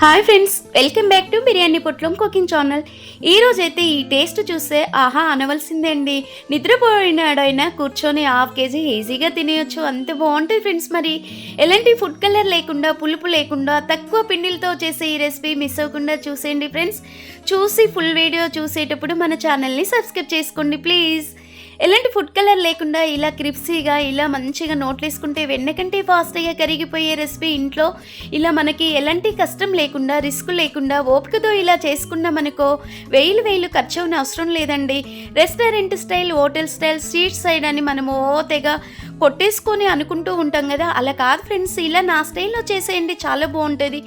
Hi friends, welcome back to biryani పొట్లం cooking channel. ఈరోజైతే ఈ టేస్ట్ చూస్తే ఆహా అనవలసిందే అండి. నిద్రపోయినాడైనా కూర్చొని హాఫ్ కేజీ ఈజీగా తినేయచ్చు, అంత బాగుంటుంది ఫ్రెండ్స్. మరి ఎలాంటి ఫుడ్ కలర్ లేకుండా, పులుపు లేకుండా, తక్కువ పిండిలతో చేసే ఈ రెసిపీ మిస్ అవ్వకుండా చూసేయండి ఫ్రెండ్స్. చూసి ఫుల్ వీడియో చూసేటప్పుడు మన ఛానల్ని సబ్స్క్రైబ్ చేసుకోండి ప్లీజ్. ఎలాంటి ఫుడ్ కలర్ లేకుండా ఇలా క్రిప్సీగా ఇలా మంచిగా నోట్లేసుకుంటే వెన్న కంటే ఫాస్ట్గా కరిగిపోయే రెసిపీ ఇంట్లో ఇలా మనకి ఎలాంటి కష్టం లేకుండా, రిస్క్ లేకుండా ఓపికతో ఇలా చేసుకున్నామనుకో వేలు ఖర్చు అవని అవసరం లేదండి. Restaurant style, hotel style, street side అని మనము తెగ కొట్టేసుకొని అనుకుంటూ ఉంటాం కదా, అలా కాదు ఫ్రెండ్స్. ఇలా నా స్టైల్లో చేసేయండి, చాలా బాగుంటుంది.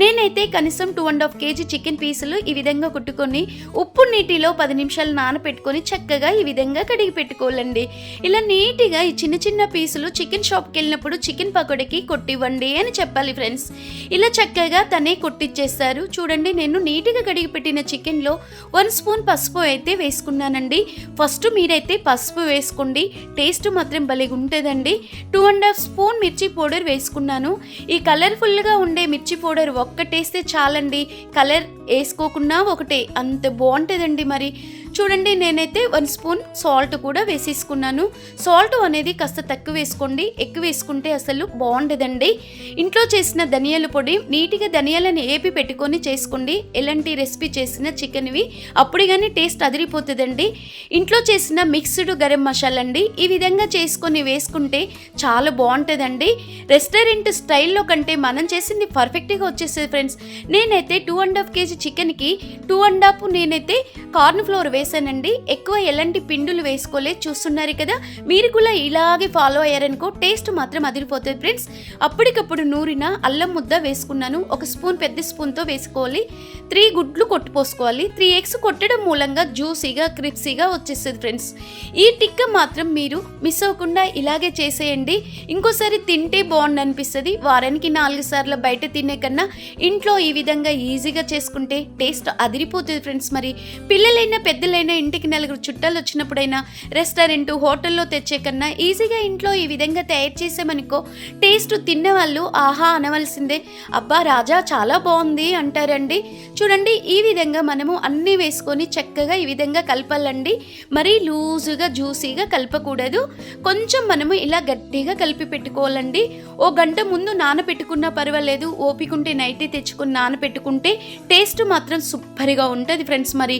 నేనైతే కనీసం 2.5 kg చికెన్ పీసులు ఈ విధంగా కుట్టుకొని ఉప్పు నీటిలో 10 నిమిషాలు నానపెట్టుకొని చక్కగా ఈ విధంగా కడిగి పెట్టుకోవాలండి. ఇలా నీట్గా ఈ చిన్న చిన్న పీసులు చికెన్ షాప్కి వెళ్ళినప్పుడు చికెన్ పకోడీకి కొట్టివ్వండి అని చెప్పాలి ఫ్రెండ్స్. ఇలా చక్కగా తనే కొట్టిచ్చేస్తారు. చూడండి, నేను నీట్గా కడిగి పెట్టిన చికెన్లో 1 స్పూన్ పసుపు అయితే వేసుకున్నానండి. ఫస్ట్ మీరైతే పసుపు వేసుకోండి, టేస్ట్ మాత్రం భలేగా ఉంటుందండి. 2.5 స్పూన్ మిర్చి పౌడర్ వేసుకున్నాను. ఈ కలర్ఫుల్గా ఉండే మిర్చి పౌడర్ ఒక్కటేస్తే చాలండి, కలర్ వేసుకోకుండా ఒకటే అంత బాగుంటుందండి. మరి చూడండి, నేనైతే 1 స్పూన్ సాల్ట్ కూడా వేసేసుకున్నాను. సాల్ట్ అనేది కాస్త తక్కువ వేసుకోండి, ఎక్కువ వేసుకుంటే అసలు బాగుండదండి. ఇంట్లో చేసిన ధనియాల పొడి, నీట్గా ధనియాలను ఏపి పెట్టుకొని చేసుకోండి. ఎలాంటి రెసిపీ చేసిన చికెన్వి అప్పుడు కానీ టేస్ట్ అదిరిపోతుందండి. ఇంట్లో చేసిన మిక్స్డ్ గరం మసాలా అండి, ఈ విధంగా చేసుకొని వేసుకుంటే చాలా బాగుంటుందండి. రెస్టారెంట్ స్టైల్లో కంటే మనం చేసింది పర్ఫెక్ట్గా వచ్చేస్తుంది ఫ్రెండ్స్. నేనైతే 2.5 kg చికెన్కి 2.5 నేనైతే కార్న్ ఫ్లోర్ వేసానండి. ఎక్కువ ఎలాంటి పిండులు వేసుకోలేదు, చూస్తున్నారు కదా. మీరు కూడా ఇలాగే ఫాలో అయ్యారనుకో టేస్ట్ మాత్రం అదిరిపోతుంది ఫ్రెండ్స్. అప్పటికప్పుడు నూరిన అల్లం ముద్ద వేసుకున్నాను. 1 స్పూన్ పెద్ద స్పూన్తో వేసుకోవాలి. 3 గుడ్లు కొట్టుపోసుకోవాలి. 3 eggs కొట్టడం మూలంగా జ్యూసీగా క్రిప్సీగా వచ్చేస్తుంది ఫ్రెండ్స్. ఈ టిక్క మాత్రం మీరు మిస్ అవ్వకుండా ఇలాగే చేసేయండి. ఇంకోసారి తింటే బాగుండు అనిపిస్తుంది. వారానికి 4 సార్లు బయట తినే కన్నా ఇంట్లో ఈ విధంగా ఈజీగా చేసుకుంటే టేస్ట్ అదిరిపోతుంది ఫ్రెండ్స్. మరి పిల్లలైనా పెద్దలైనా ఇంటికి 4 చుట్టాలు వచ్చినప్పుడైనా రెస్టారెంట్, హోటల్లో తెచ్చే కన్నా ఈజీగా ఇంట్లో ఈ విధంగా తయారు చేసామనుకో టేస్ట్ తిన్న వాళ్ళు ఆహా అనవలసిందే. అబ్బా రాజా చాలా బాగుంది అంటారండి. చూడండి, ఈ విధంగా మనము అన్నీ వేసుకొని చక్కగా ఈ విధంగా కలపాలండి. మరీ లూజుగా జ్యూసీగా కలపకూడదు. కొంచెం మనము ఇలా గట్టిగా కలిపి పెట్టుకోవాలండి. ఓ గంట ముందు నానబెట్టుకున్నా పర్వాలేదు, ఓపికంటే నైటే తెచ్చుకొని నానబెట్టుకుంటే టేస్ట్ మాత్రం సూపర్గా ఉంటుంది ఫ్రెండ్స్. మరి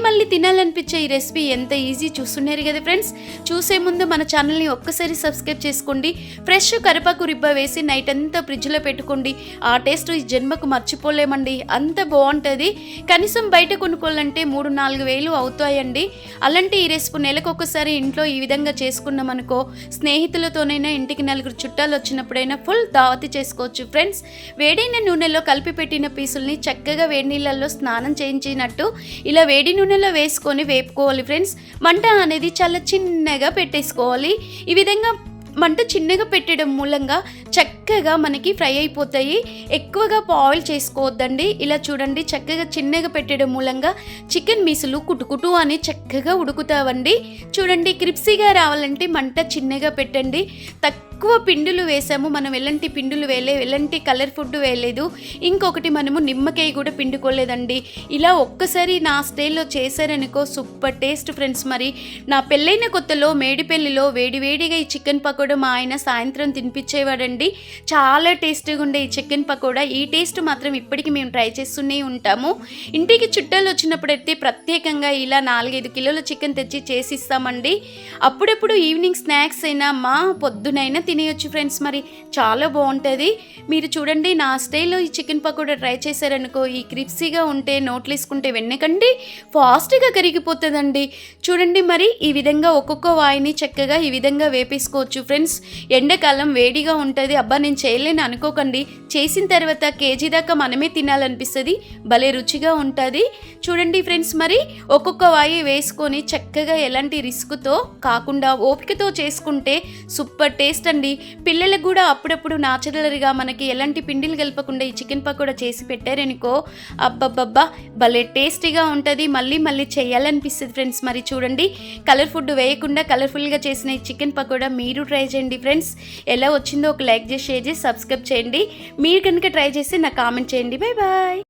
మళ్ళీ తినాలనిపించే ఈ రెసిపీ ఎంత ఈజీ చూస్తున్నారు కదా ఫ్రెండ్స్. చూసే ముందు మన ఛానల్ని ఒక్కసారి సబ్స్క్రైబ్ చేసుకోండి. ఫ్రెష్ కరివేపాకు రిబ్బ వేసి నైట్ అంతా ఫ్రిడ్జ్లో పెట్టుకోండి. ఆ టేస్ట్ ఈ జన్మకు మర్చిపోలేమండి, అంత బాగుంటుంది. కనీసం బయట కొనుక్కోవాలంటే 3-4 వేలు అవుతాయండి. అలాంటి ఈ రెసిపీ నెలకొకసారి ఇంట్లో ఈ విధంగా చేసుకున్నామనుకో స్నేహితులతోనైనా ఇంటికి 4 చుట్టాలు వచ్చినప్పుడైనా ఫుల్ దావతి చేసుకోవచ్చు ఫ్రెండ్స్. వేడైన నూనెలో కలిపి పెట్టిన పీసుల్ని చక్కగా వేడి నీళ్ళల్లో స్నానం చేయించినట్టు ఇలా వేడి నూనెలో వేసుకొని వేపుకోవాలి ఫ్రెండ్స్. మంట అనేది చాలా చిన్నగా పెట్టేసుకోవాలి. ఈ విధంగా మంట చిన్నగా పెట్టడం మూలంగా చక్కగా మనకి ఫ్రై అయిపోతాయి. ఎక్కువగా బాయిల్ చేసుకోవద్దండి. ఇలా చూడండి, చక్కగా చిన్నగా పెట్టడం మూలంగా చికెన్ మీసులు కుటుకుటు అని చక్కగా ఉడుకుతావండి. చూడండి, క్రిప్సీగా రావాలంటే మంట చిన్నగా పెట్టండి. తక్కువ పిండులు వేసాము మనం, ఎలాంటి పిండులు వేయలేదు, ఎలాంటి కలర్ ఫుడ్ వేయలేదు. ఇంకొకటి మనము నిమ్మకాయ కూడా పిండుకోలేదండి. ఇలా ఒక్కసారి నా స్టైల్లో చేశారనుకో సూపర్ టేస్ట్ ఫ్రెండ్స్. మరి నా పెళ్ళైన కొత్తలో మేడిపెల్లిలో వేడివేడిగా ఈ చికెన్ పకోడా మా ఆయన సాయంత్రం తినిపించేవాడండి. చాలా టేస్టీగా ఉండే ఈ చికెన్ పకోడా, ఈ టేస్ట్ మాత్రం ఇప్పటికీ మేము ట్రై చేస్తూనే ఉంటాము. ఇంటికి చుట్టాలు వచ్చినప్పుడైతే ప్రత్యేకంగా ఇలా 4-5 కిలోల చికెన్ తెచ్చి చేసిస్తామండి. అప్పుడప్పుడు ఈవినింగ్ స్నాక్స్ అయినా మా పొద్దునైనా తినేయచ్చు ఫ్రెండ్స్. మరి చాలా బాగుంటుంది. మీరు చూడండి, నా స్టైల్లో ఈ చికెన్ పకోడా ట్రై చేశారనుకో ఈ క్రిప్సీగా ఉంటే నోట్లేసుకుంటే వెన్నకండి ఫాస్ట్గా కరిగిపోతుందండి. చూడండి, మరి ఈ విధంగా ఒక్కొక్క వాయిని చక్కగా ఈ విధంగా వేపేసుకోవచ్చు ఫ్రెండ్స్. ఎండాకాలం వేడిగా ఉంటుంది, అబ్బా నేను చేయలేను అనుకోకండి. చేసిన తర్వాత కేజీ దాకా మనమే తినాలనిపిస్తుంది, భలే రుచిగా ఉంటుంది. చూడండి ఫ్రెండ్స్, మరి ఒక్కొక్క వాయి వేసుకొని చక్కగా ఎలాంటి రిస్క్తో కాకుండా ఓపికతో చేసుకుంటే సూపర్ టేస్ట్ అండి. పిల్లలకు కూడా అప్పుడప్పుడు న్యాచురల్‌గా మనకి ఎలాంటి పిండిలు కలపకుండా ఈ చికెన్ పకోడా చేసి పెట్టారనుకో, అబ్బబ్బబ్బా! భలే టేస్టీగా ఉంటది. మళ్ళీ మళ్ళీ చేయాలనిపిస్తది ఫ్రెండ్స్. మరి చూడండి, కలర్ ఫుడ్ వేయకుండా కలర్‌ఫుల్‌గా చేసిన ఈ చికెన్ పకోడా మీరు ట్రై చేయండి ఫ్రెండ్స్. ఎలా వచ్చిందో ఒక లైక్ చేసి, షేర్ చేసి, సబ్స్క్రైబ్ చేయండి. మీరు కనుక ట్రై చేసి నాకు కామెంట్ చేయండి. Bye bye.